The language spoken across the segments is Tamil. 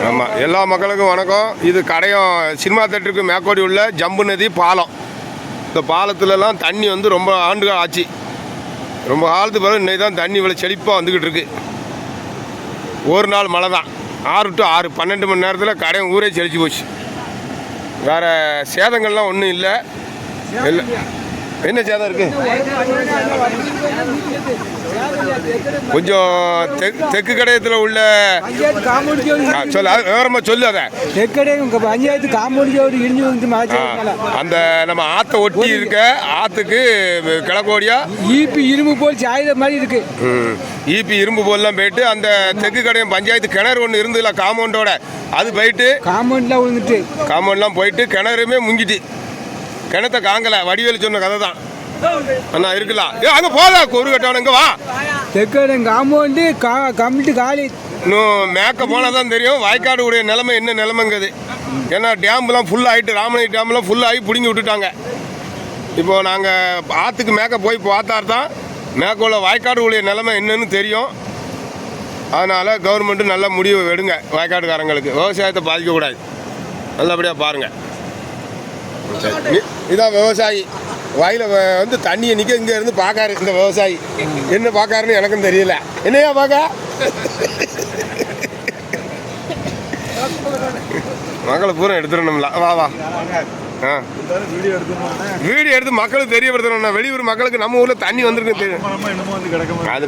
ஆமாம், எல்லா மக்களுக்கும் வணக்கம். இது கடையம் சினிமா தேட்டருக்கு மேற்கோடி உள்ள ஜம்பு நதி பாலம். இந்த பாலத்துலலாம் தண்ணி வந்து ரொம்ப ஆண்டுகள் ஆச்சு. ரொம்ப காலத்துக்கு பிறகு இன்னைக்கு தான் தண்ணி இவ்வளோ செழிப்பாக வந்துக்கிட்டு இருக்கு. ஒரு நாள் மழை தான், 6 to 6 12 மணி நேரத்தில் கடையம் ஊரே செழிச்சு போச்சு. வேறு சேதங்கள்லாம் ஒன்றும் இல்லை. இல்லை, என்ன சேதம் இருக்கு? கொஞ்சம் தெற்கு கடையத்தில் உள்ள சொல்ல விவரமா சொல்லு. அதை பஞ்சாயத்து காம்பவுண்ட் இடிஞ்சு வந்து அந்த நம்ம ஆற்றை ஒட்டி இருக்க ஆற்றுக்கு கிழக்கோடியா ஈபி இரும்பு போல் சாயுத மாதிரி இருக்கு. ஈபி இரும்பு போல்லாம் போயிட்டு அந்த தெற்கு கடையம் பஞ்சாயத்து கிணறு ஒன்று இருந்ததுல காம்பவுண்டோட, அது போயிட்டு காம்பவுண்ட்லாம் விழுந்துட்டு காம்பவுண்ட்லாம் போயிட்டு கிணறுமே முங்கிட்டு. கிணத்த காங்கல வடிவேலு சொன்ன கதை தான் அண்ணா இருக்கலாம். அங்கே போதா ஒரு கட்டவன இங்கே வா. தெற்கு காம்பவுண்டு கம்ப்ளீட் காலி. இன்னும் மேக்க போனால் தான் தெரியும் வாய்க்காடு உடைய நிலைமை என்ன நிலைமைங்குது. ஏன்னா டேம்லாம் ஃபுல்லாகிட்டு, ராமனை டேம்லாம் ஃபுல்லாகி பிடுங்கி விட்டுட்டாங்க. இப்போது நாங்கள் ஆற்றுக்கு மேக்க போய் பார்த்தார் தான் மேற்கொள்ள வாய்க்காடு உடைய நிலைமை என்னன்னு தெரியும். அதனால் கவர்மெண்ட்டு நல்ல முடிவு எடுங்க. வாய்க்காடுக்காரங்களுக்கு விவசாயத்தை பாதிக்கக்கூடாது, நல்லபடியாக பாருங்கள். இதான் விவசாயி வயலில் வந்து தண்ணியை நிற்க இங்கே இருந்து பார்க்காரு. இந்த விவசாயி என்ன பார்க்காருன்னு எனக்கும் தெரியல. என்னையா பார்க்க மக்களை பூரா எடுத்துடணும்ல. வா வா. வீடியோ எடுத்து மக்களுக்கு தெரியப்படுத்தணும்னா வெளியூர் மக்களுக்கு நம்ம ஊர்ல தண்ணி வந்திருக்கு தெரியும். அது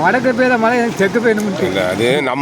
வடக்கு பேர மழை தெற்கு பேர் அது நம்ம